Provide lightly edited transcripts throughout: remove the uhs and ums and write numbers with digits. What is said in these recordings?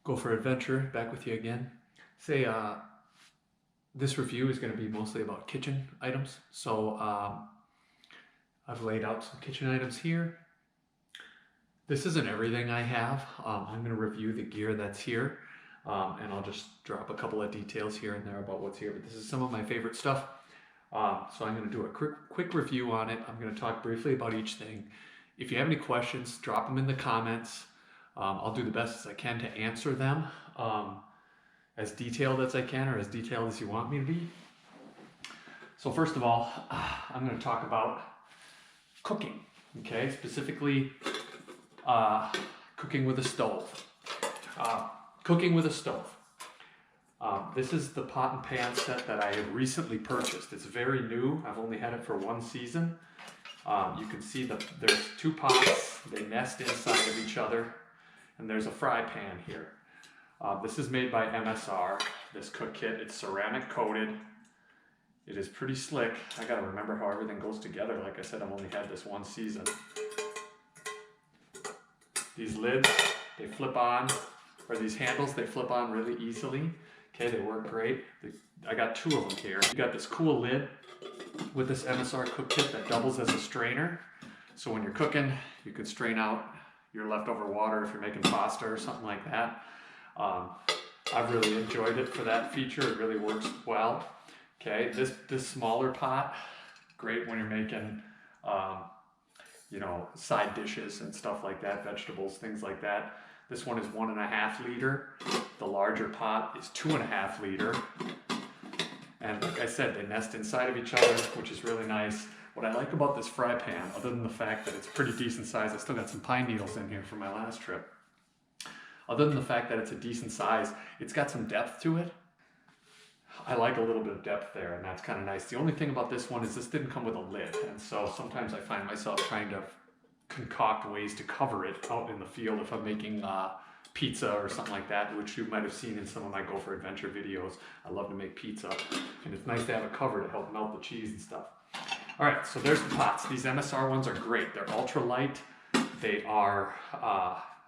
Gopher Adventure, back with you again. This review is going to be mostly about kitchen items. So I've laid out some kitchen items here. This isn't everything I have. I'm going to review the gear that's here, and I'll just drop a couple of details here and there about what's here. But this is some of my favorite stuff. So I'm going to do a quick review on it. I'm going to talk briefly about each thing. If you have any questions, drop them in the comments. I'll do the best as I can to answer them, as detailed as I can, or as detailed as you want me to be. So first of all, I'm going to talk about cooking, okay? Specifically, cooking with a stove. Cooking with a stove. This is the pot and pan set that I have recently purchased. It's very new. I've only had it for one season. You can see that there's two pots. They nest inside of each other. And there's a fry pan here. This is made by Msr, this Cook Kit. It's ceramic coated. It is pretty slick. I gotta remember how everything goes together. Like I said, I've only had this one season. These lids, they flip on, or these handles, they flip on really easily. Okay, they work great. I got two of them here. You got this cool lid with this Msr Cook Kit that doubles as a strainer. So when you're cooking, you can strain out your leftover water if you're making pasta or something like that. I've really enjoyed it for that feature. It really works well. Okay, this smaller pot, great when you're making, you know, side dishes and stuff like that, vegetables, things like that. This one is 1.5 liter. The larger pot is 2.5 liter. And like I said, they nest inside of each other, which is really nice. What I like about this fry pan, other than the fact that it's pretty decent size, I still got some pine needles in here from my last trip. Other than the fact that it's a decent size, it's got some depth to it. I like a little bit of depth there, and that's kind of nice. The only thing about this one is this didn't come with a lid, and so sometimes I find myself trying to concoct ways to cover it out in the field if I'm making pizza or something like that, which you might have seen in some of my Gopher Adventure videos. I love to make pizza, and it's nice to have a cover to help melt the cheese and stuff. All right, so there's the pots. These Msr ones are great. They're ultra light. They are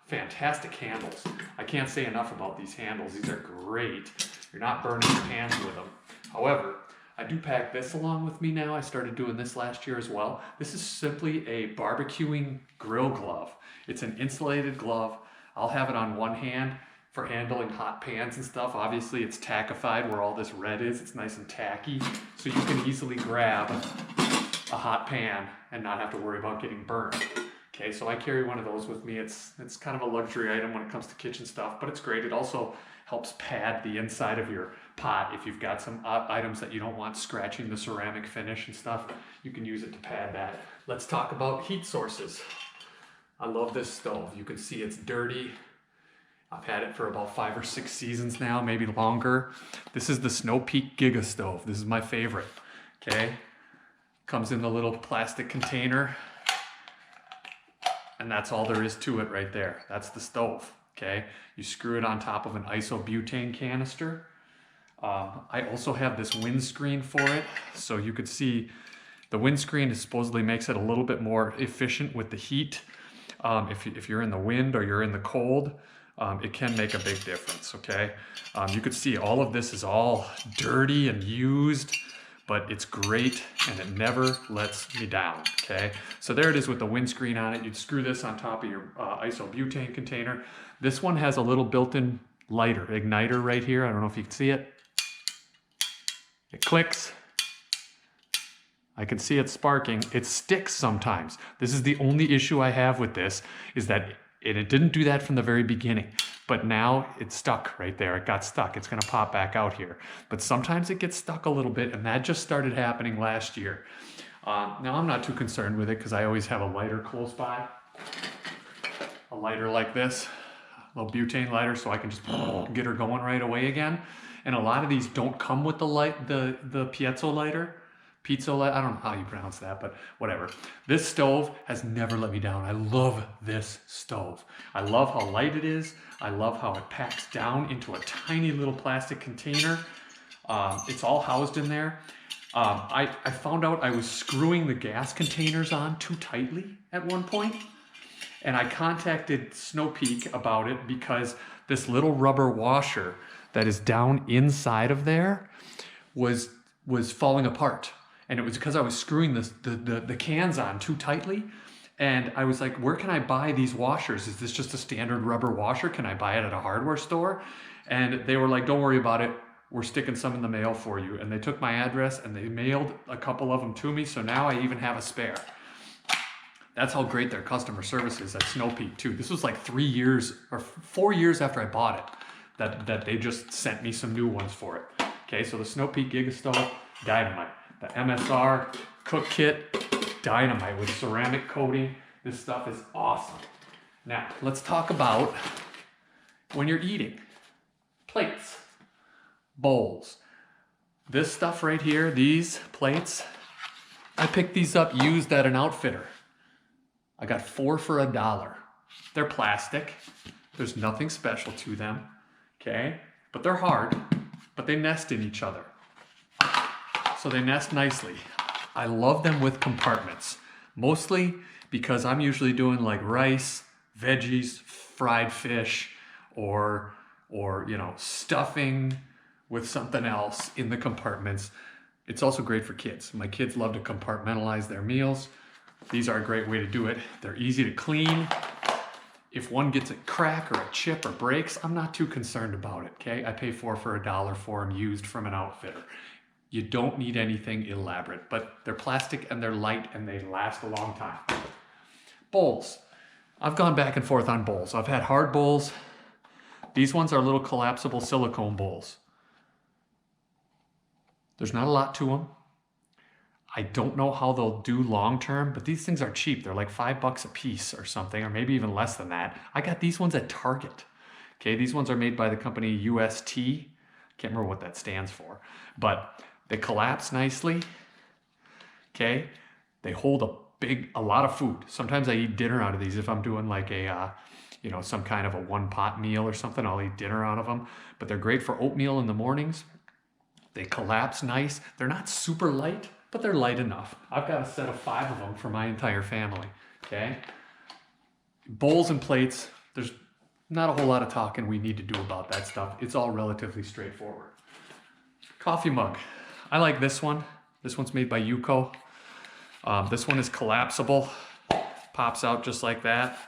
fantastic handles. I can't say enough about these handles. These are great. You're not burning your hands with them. However, I do pack this along with me now. I started doing this last year as well. This is simply a barbecuing grill glove. It's an insulated glove. I'll have it on one hand for handling hot pans and stuff. Obviously, it's tackified where all this red is. It's nice and tacky, so you can easily grab a hot pan and not have to worry about getting burned. Okay, so I carry one of those with me. It's kind of a luxury item when it comes to kitchen stuff, but it's great. It also helps pad the inside of your pot. If you've got some items that you don't want scratching the ceramic finish and stuff, you can use it to pad that. Let's talk about heat sources. I love this stove. You can see it's dirty. I've had it for about 5 or 6 seasons now, maybe longer. This is the Snow Peak Giga stove. This is my favorite, okay? Comes in the little plastic container, and that's all there is to it right there. That's the stove, okay? You screw it on top of an isobutane canister. I also have this windscreen for it, so you could see the windscreen supposedly makes it a little bit more efficient with the heat. If you're in the wind or you're in the cold, it can make a big difference, okay? You could see all of this is all dirty and used, but it's great and it never lets me down, okay? So there it is with the windscreen on it. You'd screw this on top of your isobutane container. This one has a little built-in lighter, igniter right here. I don't know if you can see it. It clicks. I can see it sparking. It sticks sometimes. This is the only issue I have with this, is that it didn't do that from the very beginning, but now it's stuck right there. It got stuck. It's gonna pop back out here. But sometimes it gets stuck a little bit, and that just started happening last year. Now I'm not too concerned with it because I always have a lighter close by. A lighter like this, a little butane lighter, so I can just get her going right away again. And a lot of these don't come with the piezo lighter. Pizza light, I don't know how you pronounce that, but whatever. This stove has never let me down. I love this stove. I love how light it is. I love how it packs down into a tiny little plastic container. It's all housed in there. I found out I was screwing the gas containers on too tightly at one point. And I contacted Snow Peak about it because this little rubber washer that is down inside of there was falling apart. And it was because I was screwing the cans on too tightly. And I was like, where can I buy these washers? Is this just a standard rubber washer? Can I buy it at a hardware store? And they were like, don't worry about it. We're sticking some in the mail for you. And they took my address and they mailed a couple of them to me. So now I even have a spare. That's how great their customer service is at Snow Peak too. This was like 3 years or 4 years after I bought it that they just sent me some new ones for it. Okay, so the Snow Peak Giga Stove, dynamite. The Msr Cook Kit, dynamite with ceramic coating. This stuff is awesome. Now, let's talk about when you're eating. Plates, bowls. This stuff right here, these plates, I picked these up used at an outfitter. I got 4 for $1. They're plastic. There's nothing special to them, okay? But they're hard, but they nest in each other. So they nest nicely. I love them with compartments, mostly because I'm usually doing like rice, veggies, fried fish, or you know, stuffing with something else in the compartments. It's also great for kids. My kids love to compartmentalize their meals. These are a great way to do it. They're easy to clean. If one gets a crack or a chip or breaks, I'm not too concerned about it, okay? I pay 4 for $1 for them used from an outfitter. You don't need anything elaborate, but they're plastic and they're light and they last a long time. Bowls. I've gone back and forth on bowls. I've had hard bowls. These ones are little collapsible silicone bowls. There's not a lot to them. I don't know how they'll do long term, but these things are cheap. They're like $5 a piece or something, or maybe even less than that. I got these ones at Target. Okay, these ones are made by the company UST. Can't remember what that stands for, but they collapse nicely. Okay, they hold a lot of food. Sometimes I eat dinner out of these if I'm doing like a, you know, some kind of a one pot meal or something. I'll eat dinner out of them, but they're great for oatmeal in the mornings. They collapse nice. They're not super light, but they're light enough. I've got a set of 5 of them for my entire family, okay? Bowls and plates, there's not a whole lot of talking we need to do about that stuff. It's all relatively straightforward. Coffee mug. I like this one. This one's made by Yuko. This one is collapsible. Pops out just like that.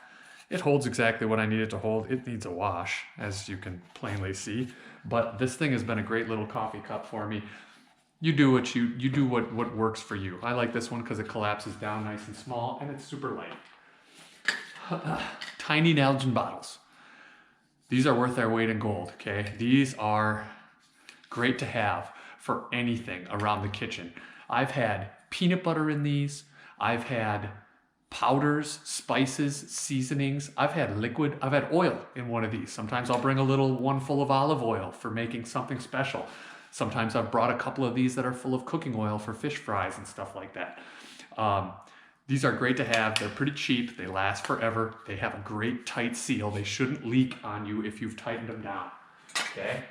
It holds exactly what I need it to hold. It needs a wash, as you can plainly see. But this thing has been a great little coffee cup for me. You do what works for you. I like this one because it collapses down nice and small and it's super light. Tiny Nalgene bottles. These are worth their weight in gold, okay? These are great to have for anything around the kitchen. I've had peanut butter in these. I've had powders, spices, seasonings. I've had liquid. I've had oil in one of these. Sometimes I'll bring a little one full of olive oil for making something special. Sometimes I've brought a couple of these that are full of cooking oil for fish fries and stuff like that. These are great to have. They're pretty cheap. They last forever. They have a great tight seal. They shouldn't leak on you if you've tightened them down. Okay.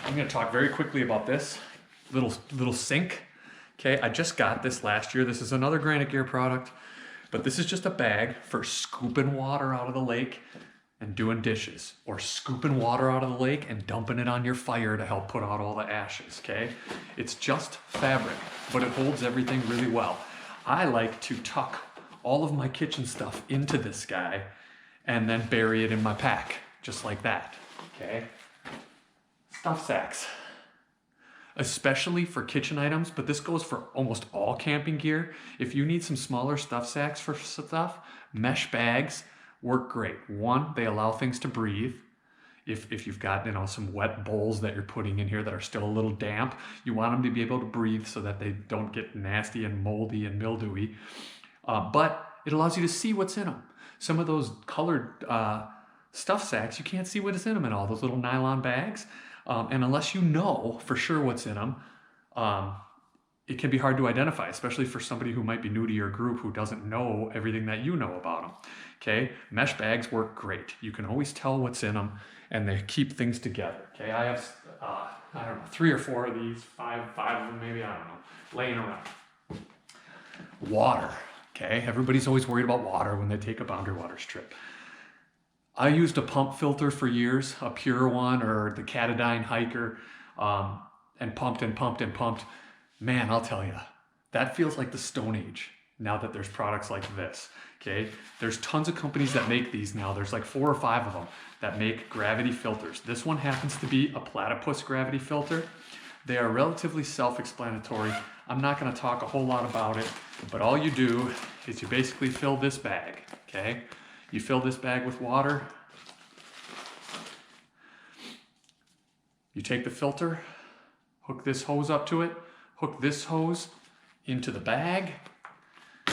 I'm going to talk very quickly about this little sink. Okay. I just got this last year. This is another Granite Gear product, but this is just a bag for scooping water out of the lake and doing dishes, or scooping water out of the lake and dumping it on your fire to help put out all the ashes, okay? It's just fabric, but it holds everything really well. I like to tuck all of my kitchen stuff into this guy and then bury it in my pack, just like that, okay? Stuff sacks, especially for kitchen items, but this goes for almost all camping gear. If you need some smaller stuff sacks for stuff, mesh bags work great. One, they allow things to breathe. If you've got, you know, some wet bowls that you're putting in here that are still a little damp, you want them to be able to breathe so that they don't get nasty and moldy and mildewy. But it allows you to see what's in them. Some of those colored stuff sacks, you can't see what is in them in all those little nylon bags. And unless you know for sure what's in them, it can be hard to identify, especially for somebody who might be new to your group who doesn't know everything that you know about them. Okay, mesh bags work great. You can always tell what's in them, and they keep things together. Okay, I have, I don't know, 3 or 4 of these, five of them maybe, I don't know, laying around. Water. Okay, everybody's always worried about water when they take a boundary waters trip. I used a pump filter for years, a pure one or the Catadine Hiker, and pumped and pumped and pumped. Man, I'll tell you, that feels like the Stone Age now that there's products like this, okay? There's tons of companies that make these now. There's like 4 or 5 of them that make gravity filters. This one happens to be a platypus gravity filter. They are relatively self-explanatory. I'm not gonna talk a whole lot about it, but all you do is you basically fill this bag, okay? You fill this bag with water. You take the filter, hook this hose up to it, hook this hose into the bag,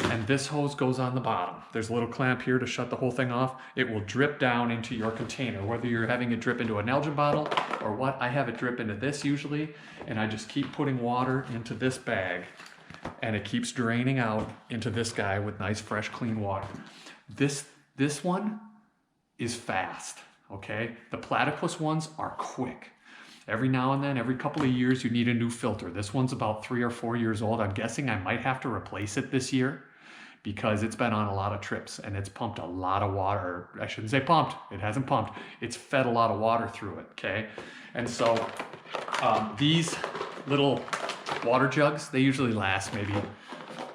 and this hose goes on the bottom. There's a little clamp here to shut the whole thing off. It will drip down into your container, whether you're having it drip into an Nalgene bottle or what. I have it drip into this usually, and I just keep putting water into this bag, and it keeps draining out into this guy with nice, fresh, clean water. This one is fast, okay? The platypus ones are quick. Every now and then, every couple of years, you need a new filter. This one's about 3 or 4 years old. I'm guessing I might have to replace it this year because it's been on a lot of trips and it's pumped a lot of water. I shouldn't say pumped, it hasn't pumped. It's fed a lot of water through it, okay? And so these little water jugs, they usually last maybe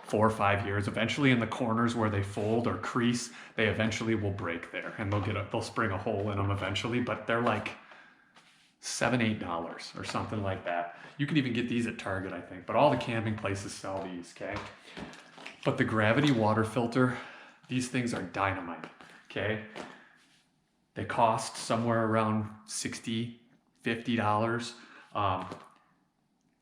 4 or 5 years. Eventually in the corners where they fold or crease, they eventually will break there and they'll spring a hole in them eventually, but they're like $7, $8 or something like that. You can even get these at Target, I think, but all the camping places sell these, okay? But the gravity water filter, these things are dynamite, okay? They cost somewhere around $60, $50.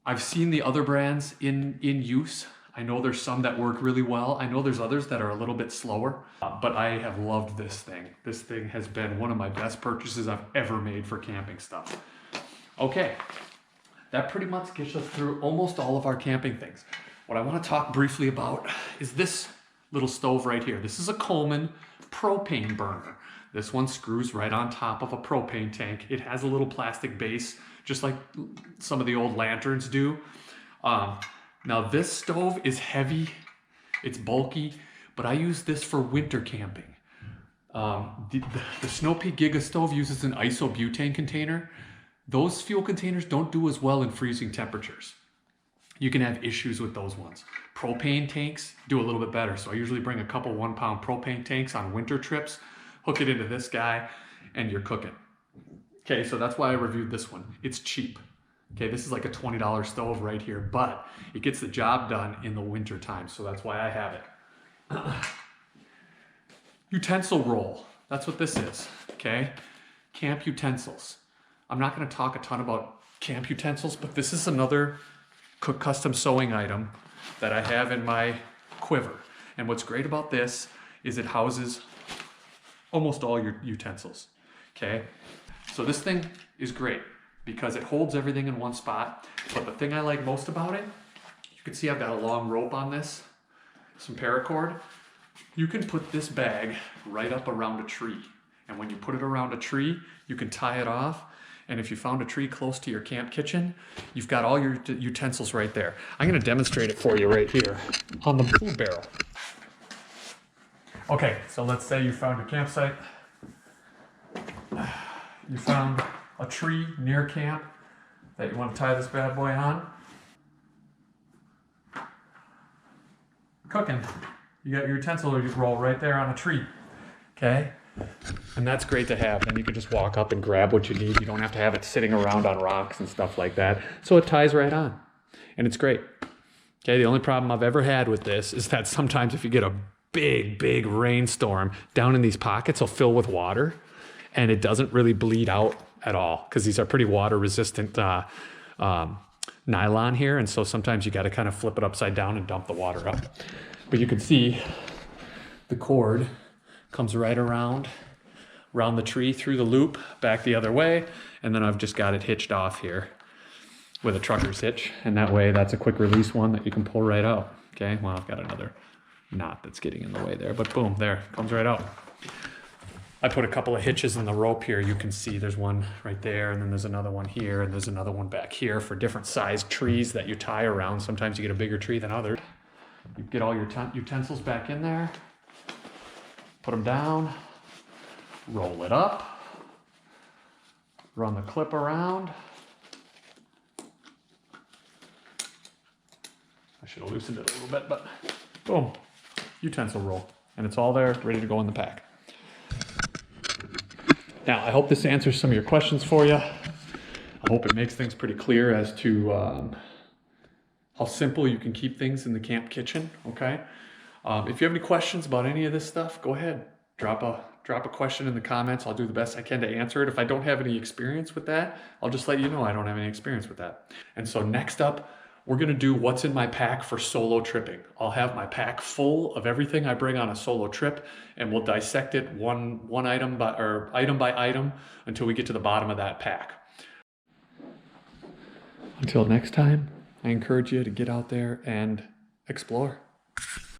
I've seen the other brands in use. I know there's some that work really well. I know there's others that are a little bit slower, but I have loved this thing. This thing has been one of my best purchases I've ever made for camping stuff. Okay, that pretty much gets us through almost all of our camping things. What I want to talk briefly about is this little stove right here. This is a Coleman propane burner. This one screws right on top of a propane tank. It has a little plastic base, just like some of the old lanterns do. Now this stove is heavy, it's bulky, but I use this for winter camping. The Snow Peak Giga stove uses an isobutane container. Those fuel containers don't do as well in freezing temperatures. You can have issues with those ones. Propane tanks do a little bit better. So I usually bring a couple 1-pound propane tanks on winter trips, hook it into this guy, and you're cooking. Okay, so that's why I reviewed this one. It's cheap. Okay, this is like a $20 stove right here, but it gets the job done in the winter time, so that's why I have it. Utensil Roll, that's what this is, okay? Camp utensils. I'm not gonna talk a ton about camp utensils, but this is another Cook Custom sewing item that I have in my quiver. And what's great about this is it houses almost all your utensils, okay? So this thing is great because it holds everything in one spot. But the thing I like most about it, you can see I've got a long rope on this, some paracord. You can put this bag right up around a tree. And when you put it around a tree, you can tie it off. And if you found a tree close to your camp kitchen, you've got all your utensils right there. I'm gonna demonstrate it for you right here on the food barrel. Okay, so let's say you found your campsite. You found a tree near camp that you want to tie this bad boy on. Cooking. You got your utensil roll right there on a tree. Okay? And that's great to have. Then you can just walk up and grab what you need. You don't have to have it sitting around on rocks and stuff like that. So it ties right on. And it's great. Okay, the only problem I've ever had with this is that sometimes if you get a big rainstorm, down in these pockets will fill with water and it doesn't really bleed out at all because these are pretty water resistant nylon here. And so sometimes you got to kind of flip it upside down and dump the water up. But you can see the cord comes right around the tree through the loop back the other way. And then I've just got it hitched off here with a trucker's hitch. And that way that's a quick release one that you can pull right out. Okay, well, I've got another knot that's getting in the way there, but boom, there, comes right out. I put a couple of hitches in the rope here. You can see there's one right there, and then there's another one here, and there's another one back here for different sized trees that you tie around. Sometimes you get a bigger tree than others. You get all your utensils back in there, put them down, roll it up, run the clip around. I should have loosened it a little bit, but boom, utensil roll. And it's all there, ready to go in the pack. Now, I hope this answers some of your questions for you. I hope it makes things pretty clear as to how simple you can keep things in the camp kitchen, okay? If you have any questions about any of this stuff, go ahead, drop a question in the comments. I'll do the best I can to answer it. If I don't have any experience with that, I'll just let you know I don't have any experience with that. And so next up, we're gonna do what's in my pack for solo tripping. I'll have my pack full of everything I bring on a solo trip, and we'll dissect it one item by item until we get to the bottom of that pack. Until next time, I encourage you to get out there and explore.